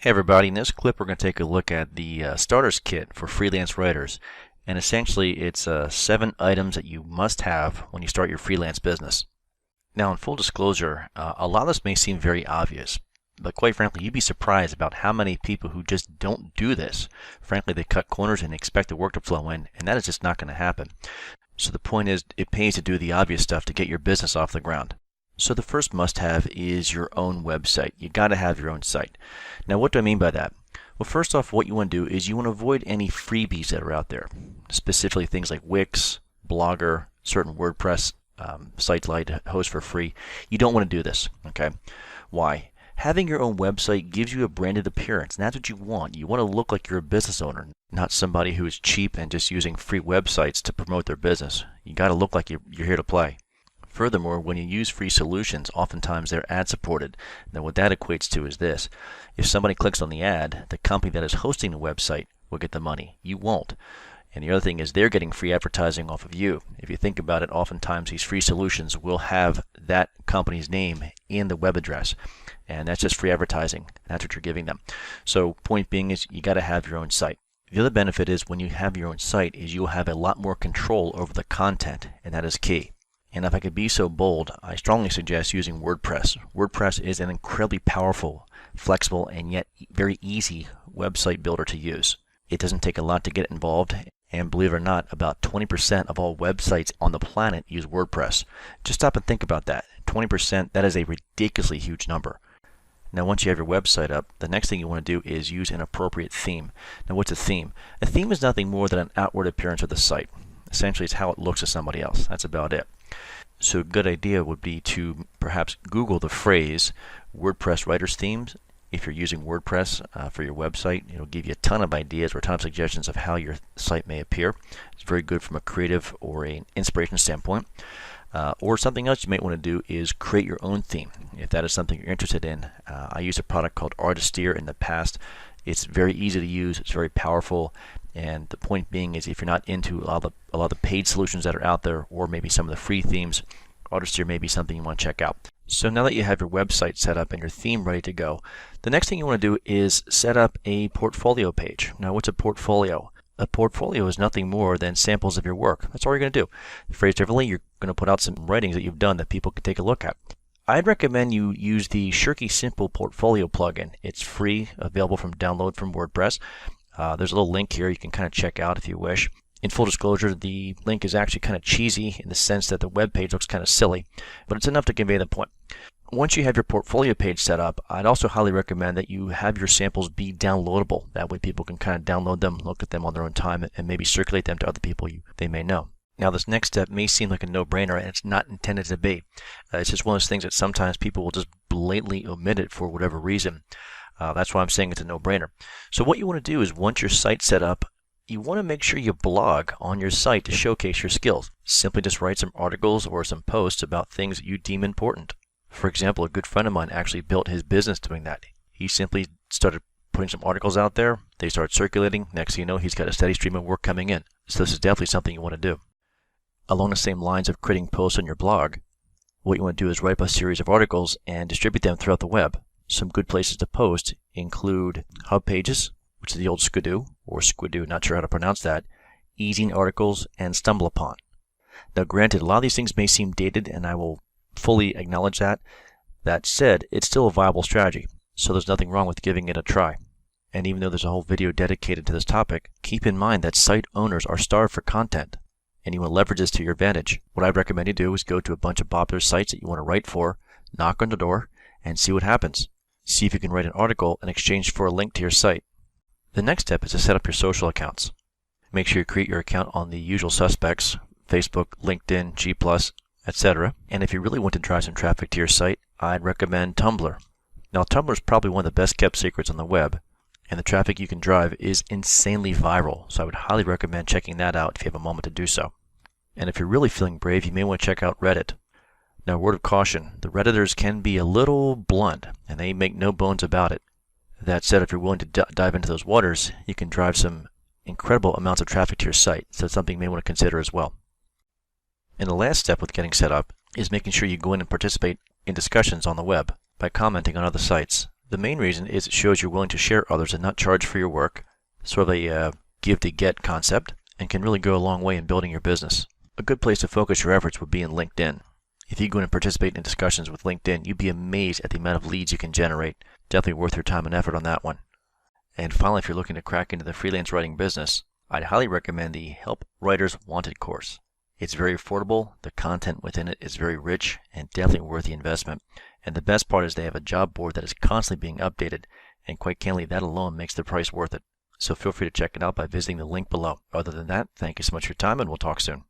Hey everybody, in this clip we're going to take a look at the starters kit for freelance writers. And essentially it's 7 items that you must have when you start your freelance business. Now in full disclosure, a lot of this may seem very obvious, but quite frankly you'd be surprised about how many people who just don't do this. Frankly, they cut corners and expect the work to flow in, and that is just not going to happen. So the point is, it pays to do the obvious stuff to get your business off the ground. So the first must-have is your own website. You got to have your own site. Now what do I mean by that? Well, first off, what you want to do is you want to avoid any freebies that are out there, specifically things like Wix, Blogger, certain WordPress sites like to host for free. You don't want to do this, okay? Why? Having your own website gives you a branded appearance, and that's what you want. You want to look like you're a business owner, not somebody who is cheap and just using free websites to promote their business. You got to look like you're here to play. Furthermore, when you use free solutions, oftentimes they're ad supported. Now what that equates to is this. If somebody clicks on the ad, the company that is hosting the website will get the money. You won't. And the other thing is they're getting free advertising off of you. If you think about it, oftentimes these free solutions will have that company's name in the web address. And that's just free advertising. That's what you're giving them. So point being is you got to have your own site. The other benefit is when you have your own site is you'll have a lot more control over the content, and that is key. And if I could be so bold, I strongly suggest using WordPress. WordPress is an incredibly powerful, flexible, and yet very easy website builder to use. It doesn't take a lot to get involved, and believe it or not, about 20% of all websites on the planet use WordPress. Just stop and think about that. 20%, that is a ridiculously huge number. Now once you have your website up, the next thing you want to do is use an appropriate theme. Now what's a theme? A theme is nothing more than an outward appearance of the site. Essentially it's how it looks to somebody else. That's about it. So a good idea would be to perhaps Google the phrase WordPress writers themes. If you're using WordPress for your website, it'll give you a ton of ideas or a ton of suggestions of how your site may appear. It's very good from a creative or an inspiration standpoint. Or something else you might want to do is create your own theme. If that is something you're interested in, I used a product called Artisteer in the past. It's very easy to use. It's very powerful. And the point being is if you're not into a lot of the paid solutions that are out there, or maybe some of the free themes, Artisteer may be something you want to check out. So now that you have your website set up and your theme ready to go, the next thing you want to do is set up a portfolio page. Now what's a portfolio? A portfolio is nothing more than samples of your work. That's all you're going to do. Phrased differently, you're going to put out some writings that you've done that people can take a look at. I'd recommend you use the Shirky Simple Portfolio plugin. It's free, available from download from WordPress. There's a little link here you can kind of check out if you wish. In full disclosure, the link is actually kind of cheesy in the sense that the web page looks kind of silly, but it's enough to convey the point. Once you have your portfolio page set up, I'd also highly recommend that you have your samples be downloadable. That way people can kind of download them, look at them on their own time, and maybe circulate them to other people they may know. Now this next step may seem like a no-brainer, and it's not intended to be. It's just one of those things that sometimes people will just blatantly omit it for whatever reason. That's why I'm saying it's a no-brainer. So what you want to do is once your site's set up, you want to make sure you blog on your site to showcase your skills. Simply just write some articles or some posts about things that you deem important. For example, a good friend of mine actually built his business doing that. He simply started putting some articles out there. They started circulating. Next thing you know, he's got a steady stream of work coming in. So this is definitely something you want to do. Along the same lines of creating posts on your blog, what you want to do is write up a series of articles and distribute them throughout the web. Some good places to post include hub pages, which is the old Skidoo, or Squidoo, not sure how to pronounce that, easing articles, and stumble upon. Now granted, a lot of these things may seem dated, and I will fully acknowledge that. That said, it's still a viable strategy, so there's nothing wrong with giving it a try. And even though there's a whole video dedicated to this topic, keep in mind that site owners are starved for content, and you want to leverage this to your advantage. What I recommend you do is go to a bunch of popular sites that you want to write for, knock on the door, and see what happens. See if you can write an article in exchange for a link to your site. The next step is to set up your social accounts. Make sure you create your account on the usual suspects, Facebook, LinkedIn, G+, etc. And if you really want to drive some traffic to your site, I'd recommend Tumblr. Now Tumblr is probably one of the best kept secrets on the web, and the traffic you can drive is insanely viral, so I would highly recommend checking that out if you have a moment to do so. And if you're really feeling brave, you may want to check out Reddit. Now, word of caution, the Redditors can be a little blunt, and they make no bones about it. That said, if you're willing to dive into those waters, you can drive some incredible amounts of traffic to your site, so it's something you may want to consider as well. And the last step with getting set up is making sure you go in and participate in discussions on the web by commenting on other sites. The main reason is it shows you're willing to share others and not charge for your work, sort of a give to get concept, and can really go a long way in building your business. A good place to focus your efforts would be in LinkedIn. If you go and participate in discussions with LinkedIn, you'd be amazed at the amount of leads you can generate. Definitely worth your time and effort on that one. And finally, if you're looking to crack into the freelance writing business, I'd highly recommend the Help Writers Wanted course. It's very affordable, the content within it is very rich, and definitely worth the investment. And the best part is they have a job board that is constantly being updated, and quite candidly, that alone makes the price worth it. So feel free to check it out by visiting the link below. Other than that, thank you so much for your time, and we'll talk soon.